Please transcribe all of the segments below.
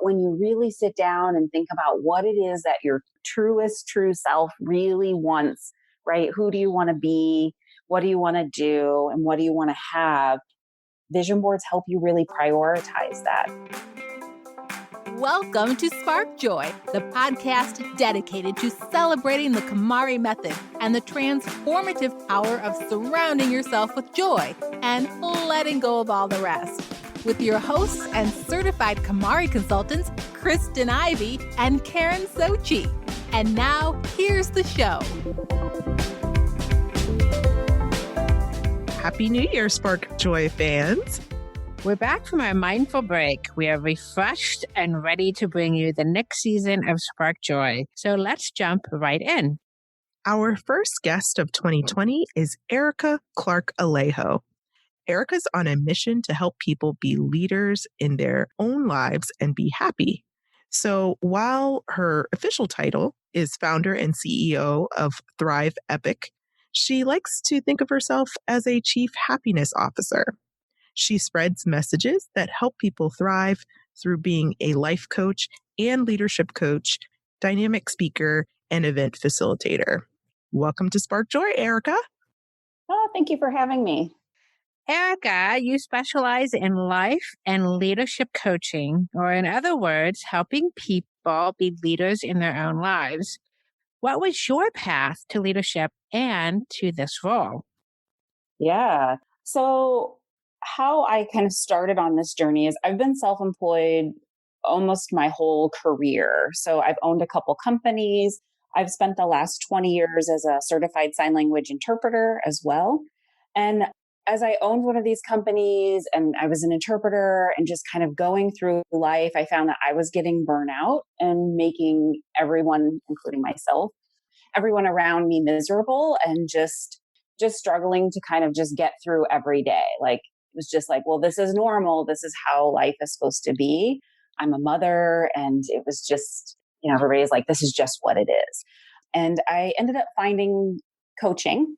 when you really sit down and think about what it is that your truest true self really wants, right? Who do you want to be? What do you want to do? And what do you want to have? Vision boards help you really prioritize that. Welcome to Spark Joy, the podcast dedicated to celebrating the KonMari method and the transformative power of surrounding yourself with joy and letting go of all the rest. With your hosts and certified KonMari consultants, Kristen Ivy and Karen Sochi. And now, here's the show. Happy New Year, Spark Joy fans. We're back from our mindful break. We are refreshed and ready to bring you the next season of Spark Joy. So let's jump right in. Our first guest of 2020 is Arika Clark Alejo. Arika's on a mission to help people be leaders in their own lives and be happy. So while her official title is founder and CEO of ThriveEpic, she likes to think of herself as a chief happiness officer. She spreads messages that help people thrive through being a life coach and leadership coach, dynamic speaker, and event facilitator. Welcome to Spark Joy, Arika. Oh, thank you for having me. Arika, you specialize in life and leadership coaching, or in other words, helping people be leaders in their own lives. What was your path to leadership and to this role? Yeah. So how I kind of started on this journey is I've been self-employed almost my whole career. So I've owned a couple companies. I've spent the last 20 years as a certified sign language interpreter as well. And as I owned one of these companies and I was an interpreter and just kind of going through life, I found that I was getting burnout and making everyone, including myself, everyone around me miserable and just struggling to kind of just get through every day. Like, it was just like, well, this is normal. This is how life is supposed to be. I'm a mother. And it was just, everybody's like, this is just what it is. And I ended up finding coaching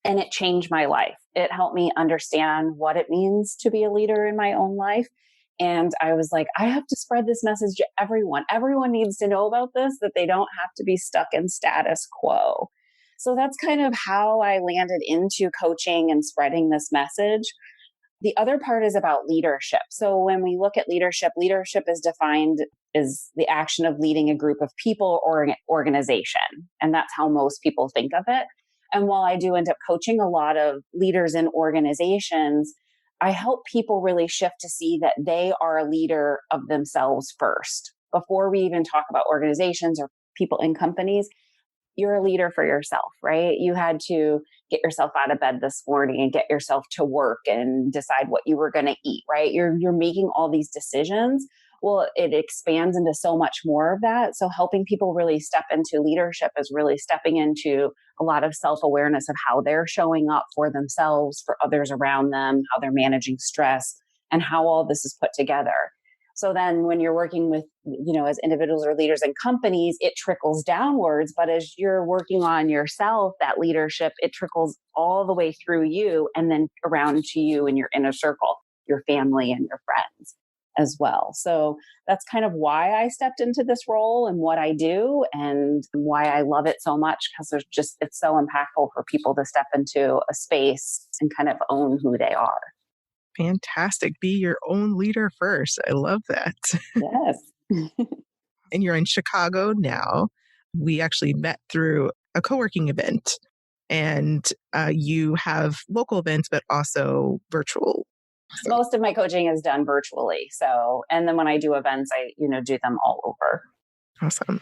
and it changed my life. It helped me understand what it means to be a leader in my own life. And I was like, I have to spread this message to everyone. Everyone needs to know about this, that they don't have to be stuck in status quo. So that's kind of how I landed into coaching and spreading this message. The other part is about leadership. So when we look at leadership, leadership is defined as the action of leading a group of people or an organization. And that's how most people think of it. And while I do end up coaching a lot of leaders in organizations, I help people really shift to see that they are a leader of themselves first. Before we even talk about organizations or people in companies, you're a leader for yourself, right? You had to get yourself out of bed this morning and get yourself to work and decide what you were going to eat, right? You're making all these decisions. Well, it expands into so much more of that. So helping people really step into leadership is really stepping into a lot of self-awareness of how they're showing up for themselves, for others around them, how they're managing stress, and how all this is put together. So then when you're working with, as individuals or leaders in companies, it trickles downwards. But as you're working on yourself, that leadership, it trickles all the way through you and then around to you and your inner circle, your family and your friends as well. So that's kind of why I stepped into this role and what I do and why I love it so much, because it's so impactful for people to step into a space and kind of own who they are. Fantastic. Be your own leader first. I love that. Yes. And you're in Chicago now. We actually met through a co-working event, and you have local events, but also virtual. So. Most of my coaching is done virtually. So, and then when I do events, I, do them all over. Awesome.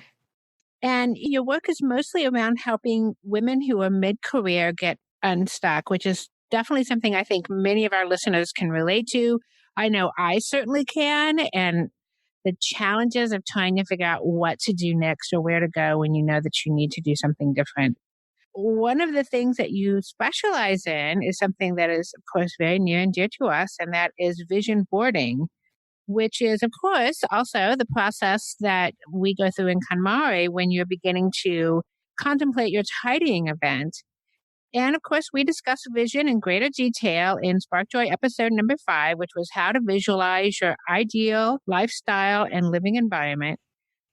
And your work is mostly around helping women who are mid-career get unstuck, which is definitely something I think many of our listeners can relate to. I know I certainly can. And the challenges of trying to figure out what to do next or where to go when you know that you need to do something different. One of the things that you specialize in is something that is, of course, very near and dear to us, and that is vision boarding, which is, of course, also the process that we go through in KonMari when you're beginning to contemplate your tidying event. And of course, we discuss vision in greater detail in Spark Joy episode number 5, which was how to visualize your ideal lifestyle and living environment.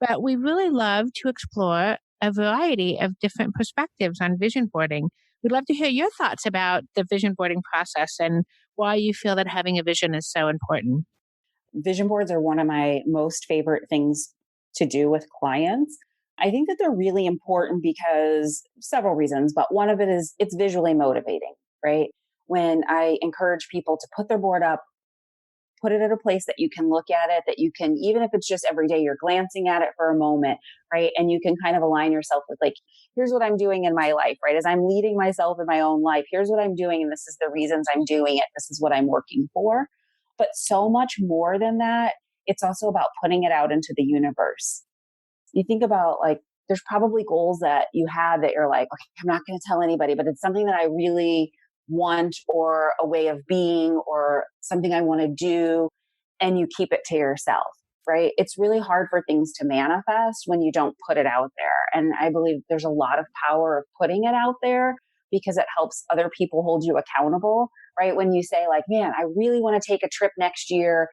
But we really love to explore a variety of different perspectives on vision boarding. We'd love to hear your thoughts about the vision boarding process and why you feel that having a vision is so important. Vision boards are one of my most favorite things to do with clients. I think that they're really important because several reasons, but one of it is it's visually motivating, right? When I encourage people to put their board up, put it at a place that you can look at it, that you can, even if it's just every day, you're glancing at it for a moment, right? And you can kind of align yourself with like, here's what I'm doing in my life, right? As I'm leading myself in my own life, here's what I'm doing. And this is the reasons I'm doing it. This is what I'm working for. But so much more than that, it's also about putting it out into the universe. You think about like, there's probably goals that you have that you're like, okay, I'm not going to tell anybody, but it's something that I really want or a way of being or something I want to do. And you keep it to yourself, right? It's really hard for things to manifest when you don't put it out there. And I believe there's a lot of power of putting it out there because it helps other people hold you accountable, right? When you say like, man, I really want to take a trip next year,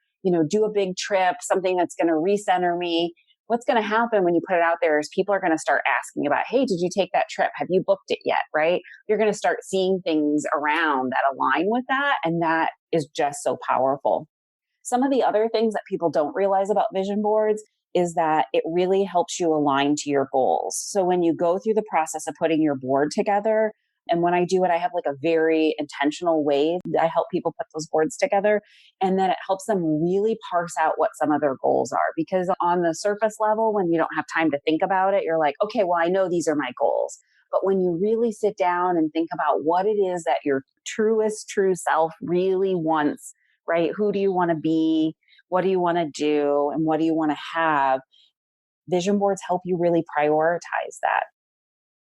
do a big trip, something that's going to recenter me. What's going to happen when you put it out there is people are going to start asking about, hey, did you take that trip? Have you booked it yet? Right? You're going to start seeing things around that align with that. And that is just so powerful. Some of the other things that people don't realize about vision boards is that it really helps you align to your goals. So when you go through the process of putting your board together, and when I do it, I have like a very intentional way that I help people put those boards together. And then it helps them really parse out what some of their goals are. Because on the surface level, when you don't have time to think about it, you're like, okay, well, I know these are my goals. But when you really sit down and think about what it is that your truest true self really wants, right? Who do you want to be? What do you want to do? And what do you want to have? Vision boards help you really prioritize that.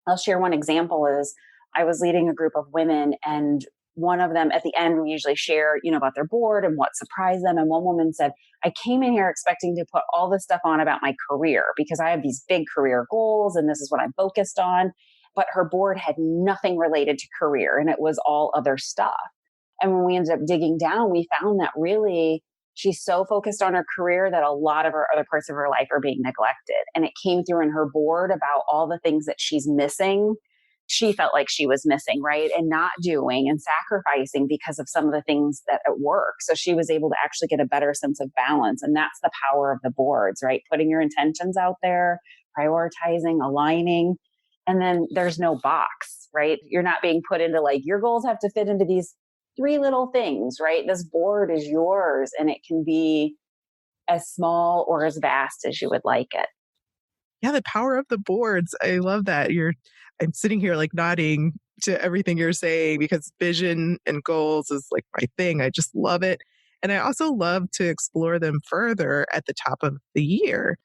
I'll share one example is I was leading a group of women and one of them at the end, we usually share, about their board and what surprised them. And one woman said, I came in here expecting to put all this stuff on about my career because I have these big career goals and this is what I'm focused on. But her board had nothing related to career and it was all other stuff. And when we ended up digging down, we found that really she's so focused on her career that a lot of her other parts of her life are being neglected. And it came through in her board about all the things that she's missing. She felt like she was missing, right? And not doing and sacrificing because of some of the things that at work. So she was able to actually get a better sense of balance. And that's the power of the boards, right? Putting your intentions out there, prioritizing, aligning. And then there's no box, right? You're not being put into like, your goals have to fit into these 3 little things, right? This board is yours and it can be as small or as vast as you would like it. Yeah, the power of the boards. I love that. I'm sitting here like nodding to everything you're saying because vision and goals is like my thing. I just love it. And I also love to explore them further at the top of the year.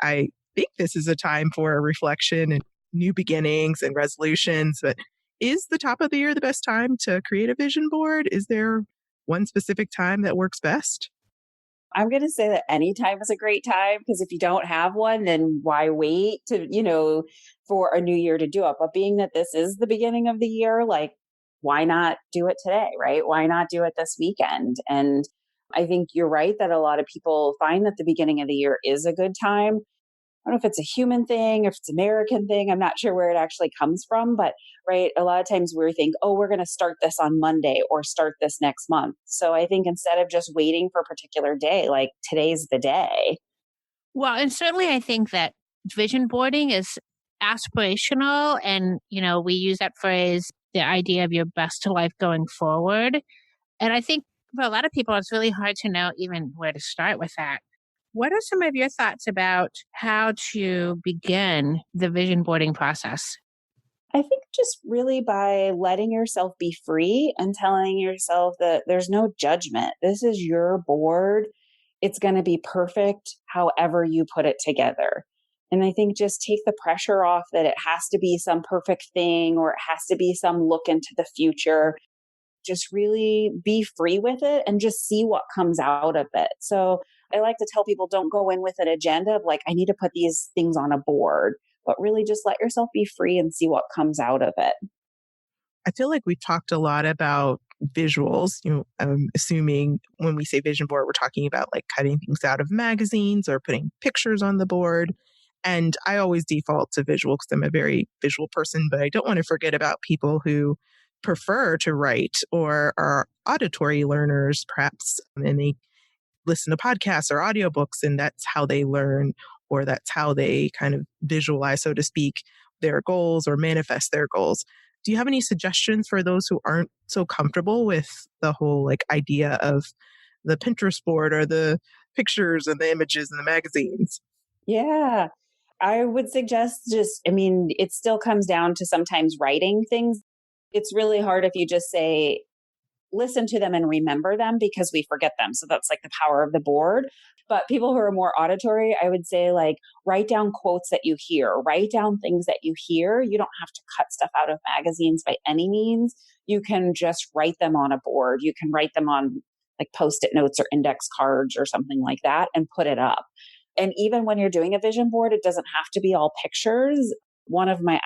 I think this is a time for reflection and new beginnings and resolutions, but is the top of the year the best time to create a vision board? Is there one specific time that works best? I'm going to say that any time is a great time because if you don't have one, then why wait for a new year to do it? But being that this is the beginning of the year, like, why not do it today, right? Why not do it this weekend? And I think you're right that a lot of people find that the beginning of the year is a good time. I don't know if it's a human thing, if it's an American thing. I'm not sure where it actually comes from, but right, a lot of times we think, oh, we're going to start this on Monday or start this next month. So I think instead of just waiting for a particular day, like today's the day. Well, and certainly I think that vision boarding is aspirational. And, we use that phrase, the idea of your best life going forward. And I think for a lot of people, it's really hard to know even where to start with that. What are some of your thoughts about how to begin the vision boarding process? I think just really by letting yourself be free and telling yourself that there's no judgment. This is your board. It's going to be perfect however you put it together. And I think just take the pressure off that it has to be some perfect thing or it has to be some look into the future. Just really be free with it and just see what comes out of it. So I like to tell people don't go in with an agenda of like, I need to put these things on a board, but really just let yourself be free and see what comes out of it. I feel like we've talked a lot about visuals. I'm assuming when we say vision board, we're talking about like cutting things out of magazines or putting pictures on the board. And I always default to visual because I'm a very visual person, but I don't want to forget about people who prefer to write or are auditory learners, perhaps, and they listen to podcasts or audiobooks, and that's how they learn, or that's how they kind of visualize, so to speak, their goals or manifest their goals. Do you have any suggestions for those who aren't so comfortable with the whole like idea of the Pinterest board or the pictures and the images and the magazines? Yeah. I would suggest it still comes down to sometimes writing things. It's really hard if you just say, listen to them and remember them because we forget them. So that's like the power of the board. But people who are more auditory, I would say like write down quotes that you hear, write down things that you hear. You don't have to cut stuff out of magazines by any means. You can just write them on a board. You can write them on like Post-it notes or index cards or something like that and put it up. And even when you're doing a vision board, it doesn't have to be all pictures. One of my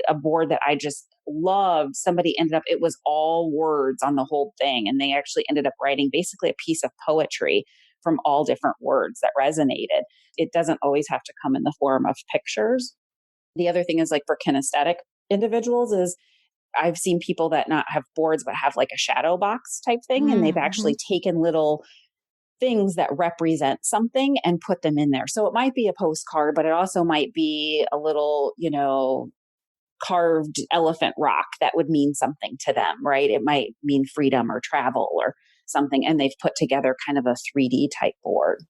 a board that I just loved, somebody it was all words on the whole thing. And they actually ended up writing basically a piece of poetry from all different words that resonated. It doesn't always have to come in the form of pictures. The other thing is like for kinesthetic individuals is I've seen people that not have boards, but have like a shadow box type thing. And they've actually taken little things that represent something and put them in there. So it might be a postcard, but it also might be a little, carved elephant rock that would mean something to them, right? It might mean freedom or travel or something. And they've put together kind of a 3D type board.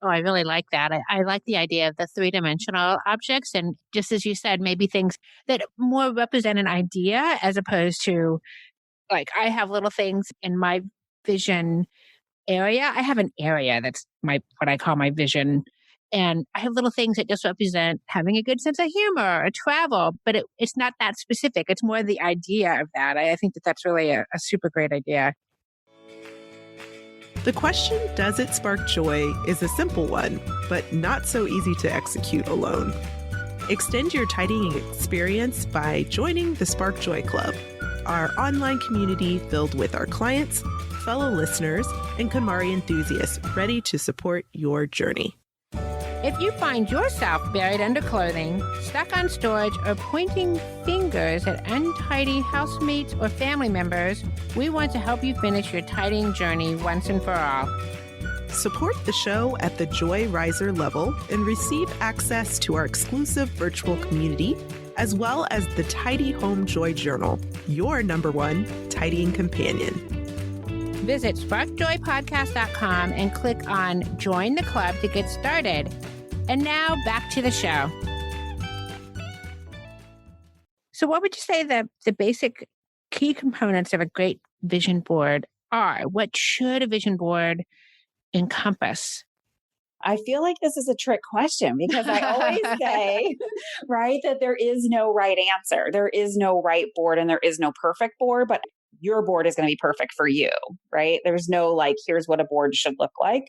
Oh, I really like that. I like the idea of the three-dimensional objects. And just as you said, maybe things that more represent an idea as opposed to like I have little things in my vision area. I have an area that's what I call my vision. And I have little things that just represent having a good sense of humor or travel, but it's not that specific. It's more the idea of that. I think that's really a super great idea. The question, does it spark joy, is a simple one, but not so easy to execute alone. Extend your tidying experience by joining the Spark Joy Club, our online community filled with our clients, fellow listeners, and KonMari enthusiasts ready to support your journey. If you find yourself buried under clothing, stuck on storage, or pointing fingers at untidy housemates or family members, we want to help you finish your tidying journey once and for all. Support the show at the Joy Riser level and receive access to our exclusive virtual community, as well as the Tidy Home Joy Journal, your #1 tidying companion. Visit sparkjoypodcast.com and click on Join the Club to get started. And now back to the show. So what would you say the basic key components of a great vision board are? What should a vision board encompass? I feel like this is a trick question because I always say, right, that there is no right answer. There is no right board and there is no perfect board, but your board is going to be perfect for you, right? There's no like, here's what a board should look like.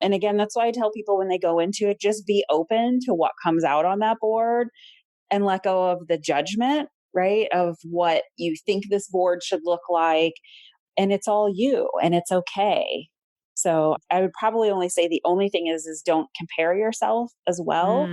And again, that's why I tell people when they go into it, just be open to what comes out on that board and let go of the judgment, right? Of what you think this board should look like. And it's all you and it's okay. So I would probably only say the only thing is don't compare yourself as well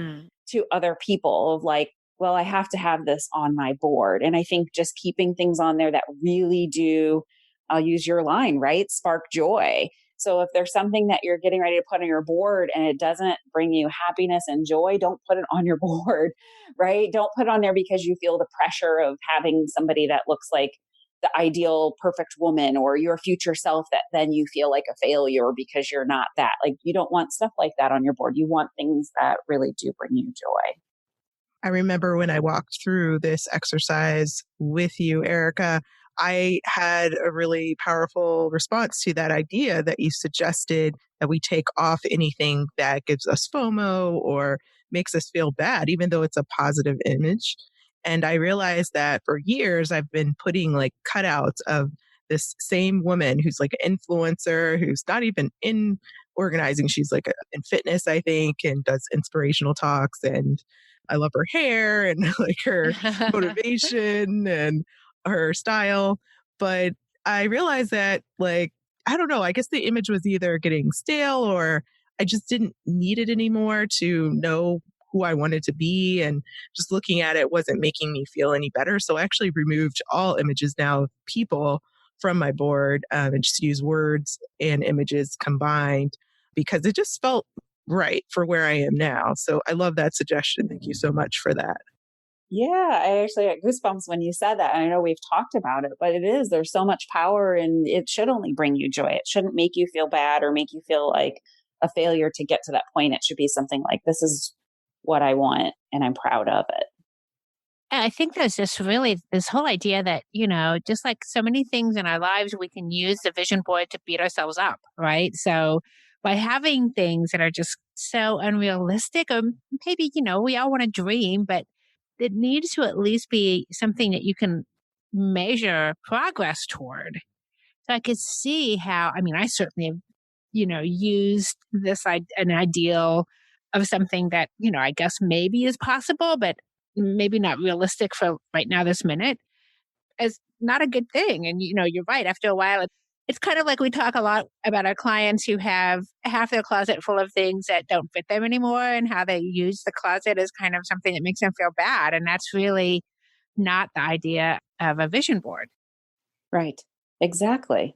to other people of like, well, I have to have this on my board. And I think just keeping things on there that really do, I'll use your line, right? Spark joy. So if there's something that you're getting ready to put on your board and it doesn't bring you happiness and joy, don't put it on your board, right? Don't put it on there because you feel the pressure of having somebody that looks like the ideal perfect woman or your future self that then you feel like a failure because you're not that. Like you don't want stuff like that on your board. You want things that really do bring you joy. I remember when I walked through this exercise with you, Arika, I had a really powerful response to that idea that you suggested that we take off anything that gives us FOMO or makes us feel bad, even though it's a positive image. And I realized that for years, I've been putting like cutouts of this same woman who's like an influencer, who's not even in organizing. She's like in fitness, I think, and does inspirational talks. And I love her hair and like her motivation and her style. But I realized that, like, I don't know, I guess the image was either getting stale or I just didn't need it anymore to know who I wanted to be. And just looking at it wasn't making me feel any better. So I actually removed all images now of people from my board and just use words and images combined because it just felt right for where I am now. So I love that suggestion. Thank you so much for that. Yeah, I actually got goosebumps when you said that. And I know we've talked about it, but there's so much power and it should only bring you joy. It shouldn't make you feel bad or make you feel like a failure to get to that point. It should be something like, this is what I want and I'm proud of it. And I think there's just really this whole idea that, just like so many things in our lives, we can use the vision board to beat ourselves up, right? So by having things that are just so unrealistic, or maybe, we all want to dream, but it needs to at least be something that you can measure progress toward. So I could see how, I certainly have, used an ideal of something that, I guess maybe is possible, but maybe not realistic for right now, this minute, is not a good thing. And, you're right. After a while, it's kind of like we talk a lot about our clients who have half their closet full of things that don't fit them anymore and how they use the closet as kind of something that makes them feel bad. And that's really not the idea of a vision board. Right. Exactly.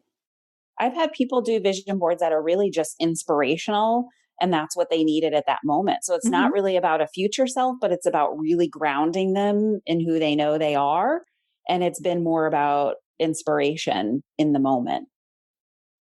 I've had people do vision boards that are really just inspirational and that's what they needed at that moment. So it's Mm-hmm. not really about a future self, but it's about really grounding them in who they know they are. And it's been more about inspiration in the moment.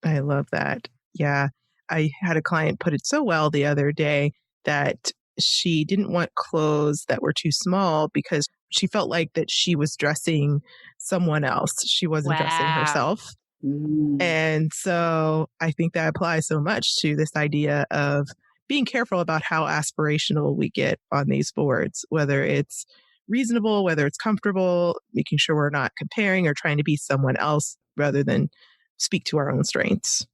I love that. Yeah. I had a client put it so well the other day that she didn't want clothes that were too small because she felt like that she was dressing someone else. She wasn't dressing Wow. herself. Mm. And so I think that applies so much to this idea of being careful about how aspirational we get on these boards, whether it's reasonable, whether it's comfortable, making sure we're not comparing or trying to be someone else rather than speak to our own strengths.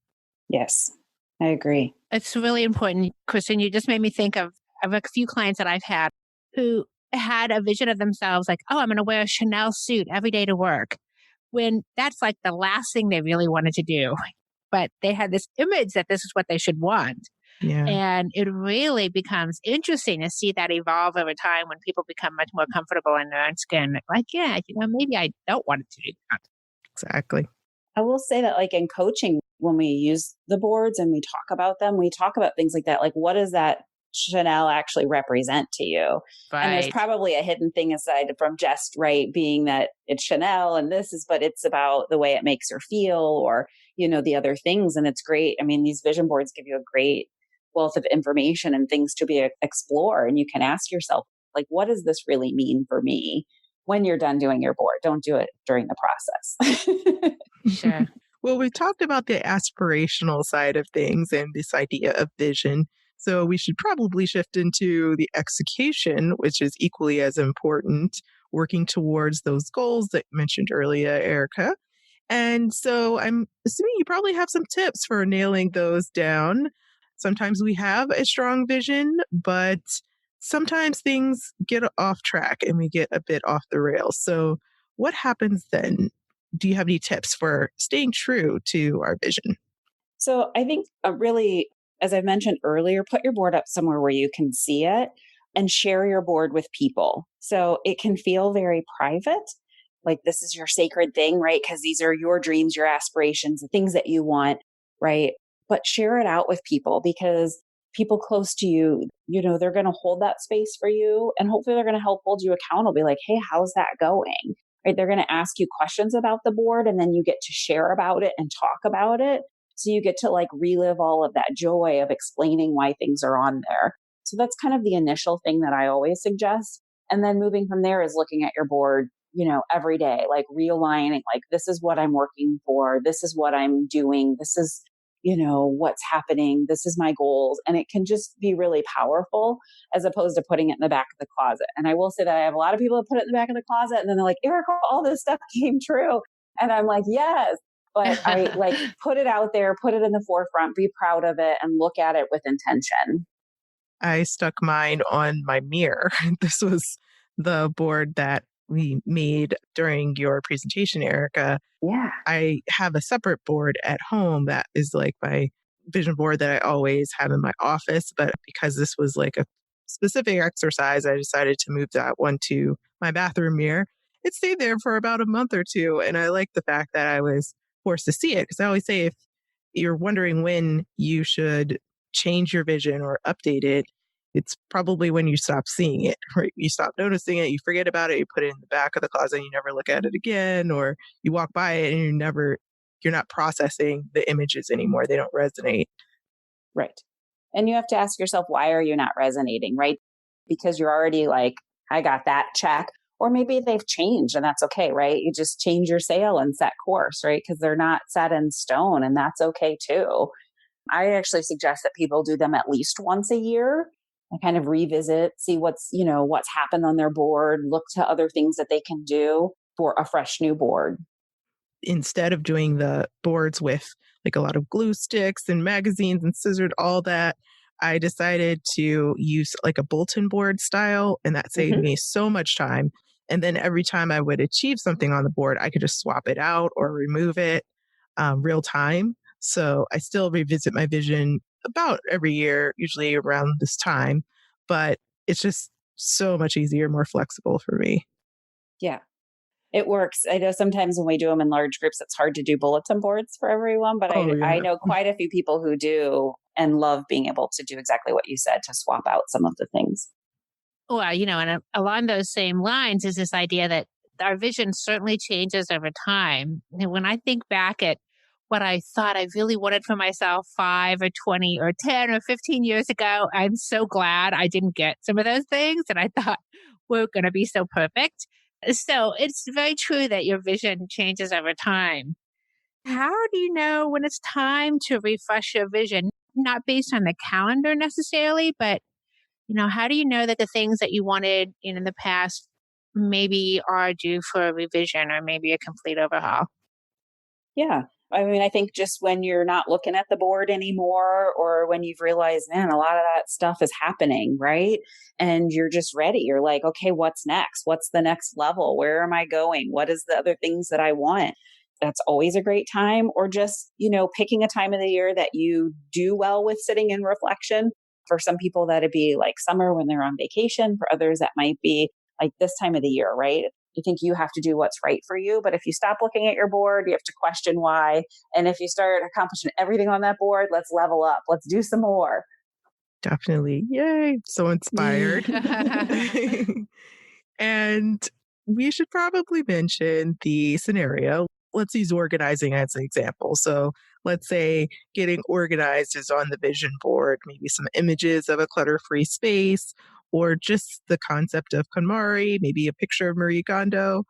Yes, I agree. It's really important, Kristen. You just made me think of a few clients that I've had who had a vision of themselves like, oh, I'm going to wear a Chanel suit every day to work, when that's like the last thing they really wanted to do. But they had this image that this is what they should want. Yeah, And it really becomes interesting to see that evolve over time when people become much more comfortable in their own skin. Like, yeah, maybe I don't want to do that. exactly. I will say that, like in coaching, when we use the boards and we talk about them, we talk about things like that. Like, what does that Chanel actually represent to you? And there's Right. probably a hidden thing aside from just right being that it's Chanel and this is, but it's about the way it makes her feel or, the other things. And it's great. I mean, these vision boards give you a great wealth of information and things to be explore. And you can ask yourself, like, what does this really mean for me? When you're done doing your board, don't do it during the process. Sure. Well, we talked about the aspirational side of things and this idea of vision. So we should probably shift into the execution, which is equally as important, working towards those goals that you mentioned earlier, Erica. And so I'm assuming you probably have some tips for nailing those down. Sometimes we have a strong vision, but sometimes things get off track and we get a bit off the rails. So what happens then? Do you have any tips for staying true to our vision? So I think really, as I mentioned earlier, put your board up somewhere where you can see it and share your board with people. So it can feel very private, like this is your sacred thing, right? Because these are your dreams, your aspirations, the things that you want, right? But share it out with people because people close to you, they're going to hold that space for you and hopefully they're going to help hold you accountable. Be like, hey, how's that going? Right? They're going to ask you questions about the board and then you get to share about it and talk about it. So you get to like relive all of that joy of explaining why things are on there. So that's kind of the initial thing that I always suggest. And then moving from there is looking at your board, every day, like realigning, like this is what I'm working for. This is what I'm doing. This is, what's happening. This is my goals. And it can just be really powerful as opposed to putting it in the back of the closet. And I will say that I have a lot of people that put it in the back of the closet and then they're like, Erica, all this stuff came true. And I'm like, yes, but I like put it out there, put it in the forefront, be proud of it and look at it with intention. I stuck mine on my mirror. This was the board that we made during your presentation, Erica, Yeah. I have a separate board at home that is like my vision board that I always have in my office. But because this was like a specific exercise, I decided to move that one to my bathroom mirror. It stayed there for about a month or two. And I like the fact that I was forced to see it because I always say if you're wondering when you should change your vision or update it, it's probably when you stop seeing it, right? You stop noticing it, you forget about it, you put it in the back of the closet and you never look at it again, or you walk by it and you're not processing the images anymore. They don't resonate. Right. And you have to ask yourself, why are you not resonating, right? Because you're already like, I got that check. Or maybe they've changed and that's okay, right? You just change your sail and set course, right? Because they're not set in stone and that's okay too. I actually suggest that people do them at least once a year and kind of revisit, see what's happened on their board, look to other things that they can do for a fresh new board. Instead of doing the boards with like a lot of glue sticks and magazines and scissored, all that, I decided to use like a bulletin board style, and that saved Mm-hmm. me so much time. And then every time I would achieve something on the board, I could just swap it out or remove it real time. So I still revisit my vision about every year, usually around this time, but it's just so much easier, more flexible for me. Yeah. It works. I know sometimes when we do them in large groups, it's hard to do bulletin boards for everyone, but Oh, I yeah. know quite a few people who do and love being able to do exactly what you said to swap out some of the things. Well, and along those same lines is this idea that our vision certainly changes over time. And when I think back at what I thought I really wanted for myself 5 or 20 or 10 or 15 years ago, I'm so glad I didn't get some of those things that I thought were going to be so perfect. So it's very true that your vision changes over time. How do you know when it's time to refresh your vision? Not based on the calendar necessarily, but how do you know that the things that you wanted in the past maybe are due for a revision or maybe a complete overhaul? Yeah. I mean, I think just when you're not looking at the board anymore, or when you've realized, man, a lot of that stuff is happening, right? And you're just ready. You're like, okay, what's next? What's the next level? Where am I going? What is the other things that I want? That's always a great time. Or just, picking a time of the year that you do well with sitting in reflection. For some people, that'd be like summer when they're on vacation. For others, that might be like this time of the year, right? You think you have to do what's right for you. But if you stop looking at your board, you have to question why. And if you start accomplishing everything on that board, let's level up. Let's do some more. Definitely. Yay. So inspired. And we should probably mention the scenario. Let's use organizing as an example. So let's say getting organized is on the vision board, maybe some images of a clutter-free space, or just the concept of KonMari, maybe a picture of Marie Kondo.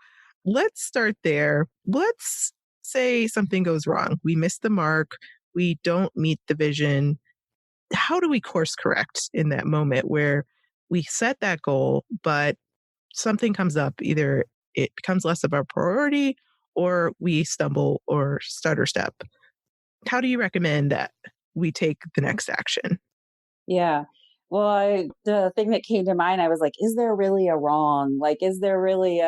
Let's start there. Let's say something goes wrong. We miss the mark. We don't meet the vision. How do we course correct in that moment where we set that goal, but something comes up, either it becomes less of a priority or we stumble or stutter step? How do you recommend that we take the next action? Yeah. Well, the thing that came to mind, I was like, is there really a wrong? Like, is there really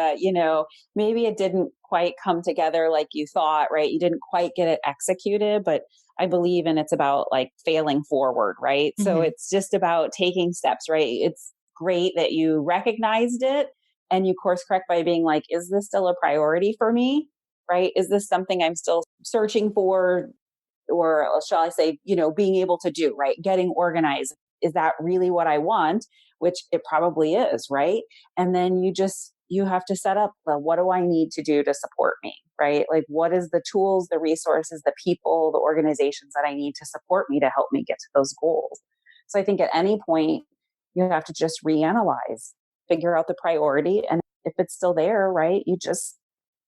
maybe it didn't quite come together like you thought, right? You didn't quite get it executed, but I believe in it's about like failing forward, right? So Mhm. it's just about taking steps, right? It's great that you recognized it and you course correct by being like, is this still a priority for me? Right? Is this something I'm still searching for? Or shall I say, being able to do, right? Getting organized. Is that really what I want? Which it probably is, right? And then you have to set up what do I need to do to support me, right? Like what is the tools, the resources, the people, the organizations that I need to support me to help me get to those goals. So I think at any point you have to just reanalyze, figure out the priority. And if it's still there, right, you just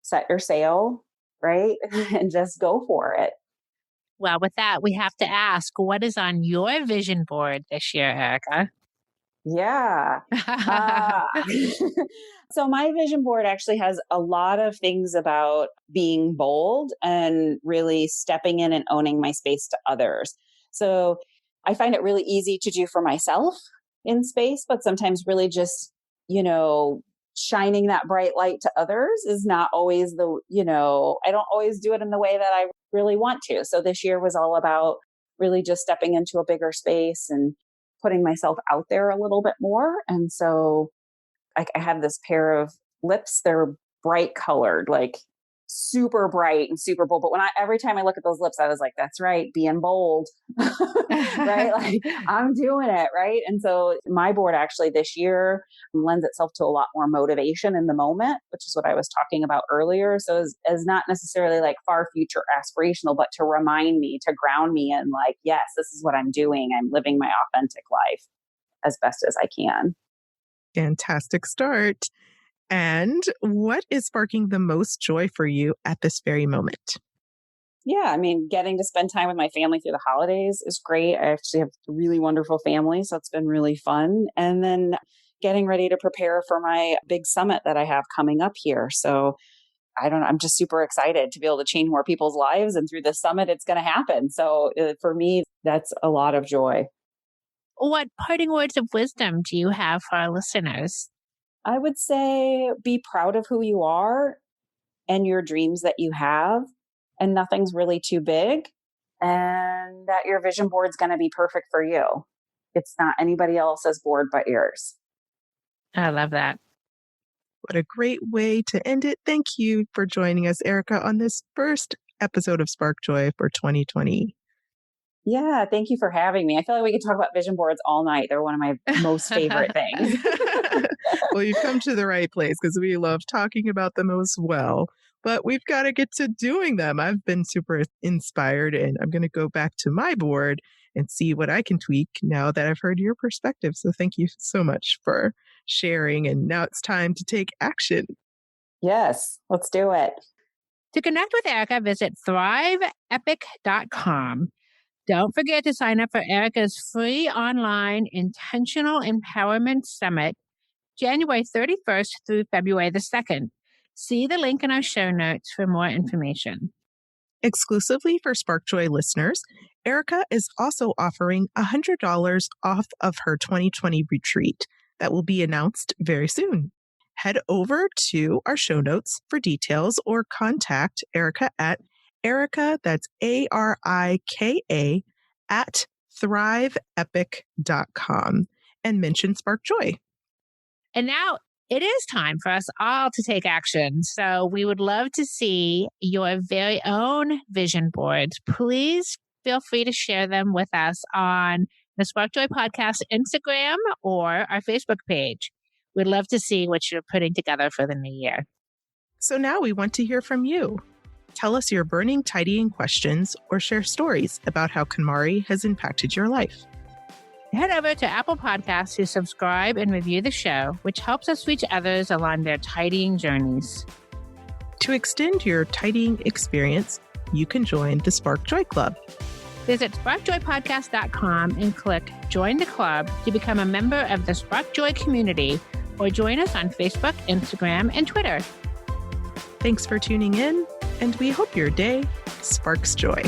set your sail, right? And just go for it. Well, with that, we have to ask what is on your vision board this year, Erica? Yeah. Uh, so my vision board actually has a lot of things about being bold and really stepping in and owning my space to others. So I find it really easy to do for myself in space, but sometimes really just, you know, shining that bright light to others is not always I don't always do it in the way that I really want to. So this year was all about really just stepping into a bigger space and putting myself out there a little bit more. And so I have this pair of lips. They're bright colored, like super bright and super bold. But every time I look at those lips, I was like, that's right, being bold, right? Like I'm doing it. Right. And so my board actually this year lends itself to a lot more motivation in the moment, which is what I was talking about earlier. So as not necessarily like far future aspirational, but to remind me, to ground me in like, yes, this is what I'm doing. I'm living my authentic life as best as I can. Fantastic start. And what is sparking the most joy for you at this very moment? Yeah, I mean, getting to spend time with my family through the holidays is great. I actually have a really wonderful family, so it's been really fun. And then getting ready to prepare for my big summit that I have coming up here. So I don't know, I'm just super excited to be able to change more people's lives. And through this summit, it's going to happen. So for me, that's a lot of joy. What parting words of wisdom do you have for our listeners? I would say be proud of who you are and your dreams that you have, and nothing's really too big, and that your vision board is going to be perfect for you. It's not anybody else's board but yours. I love that. What a great way to end it. Thank you for joining us, Arika, on this first episode of Spark Joy for 2020. Yeah, thank you for having me. I feel like we could talk about vision boards all night. They're one of my most favorite things. Well, you've come to the right place because we love talking about them as well. But we've got to get to doing them. I've been super inspired, and I'm going to go back to my board and see what I can tweak now that I've heard your perspective. So thank you so much for sharing. And now it's time to take action. Yes, let's do it. To connect with Arika, visit ThriveEpic.com. Don't forget to sign up for Arika's free online Intentional Empowerment Summit, January 31st through February the 2nd. See the link in our show notes for more information. Exclusively for Spark Joy listeners, Arika is also offering $100 off of her 2020 retreat that will be announced very soon. Head over to our show notes for details or contact Arika at Arika, that's Arika, at ThriveEpic.com and mention Spark Joy. And now it is time for us all to take action. So we would love to see your very own vision boards. Please feel free to share them with us on the Spark Joy Podcast Instagram or our Facebook page. We'd love to see what you're putting together for the new year. So now we want to hear from you. Tell us your burning tidying questions or share stories about how KonMari has impacted your life. Head over to Apple Podcasts to subscribe and review the show, which helps us reach others along their tidying journeys. To extend your tidying experience, you can join the Spark Joy Club. Visit sparkjoypodcast.com and click Join the Club to become a member of the Spark Joy community, or join us on Facebook, Instagram, and Twitter. Thanks for tuning in, and we hope your day sparks joy.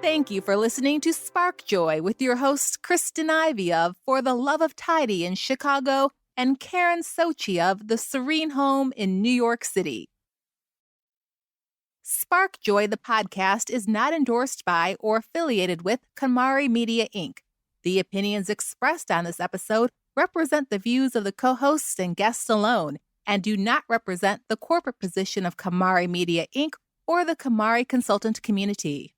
Thank you for listening to Spark Joy with your hosts Kristen Ivy of For the Love of Tidy in Chicago and Karen Sochi of The Serene Home in New York City. Spark Joy, the podcast, is not endorsed by or affiliated with KonMari Media, Inc. The opinions expressed on this episode represent the views of the co-hosts and guests alone and do not represent the corporate position of KonMari Media, Inc. or the KonMari consultant community.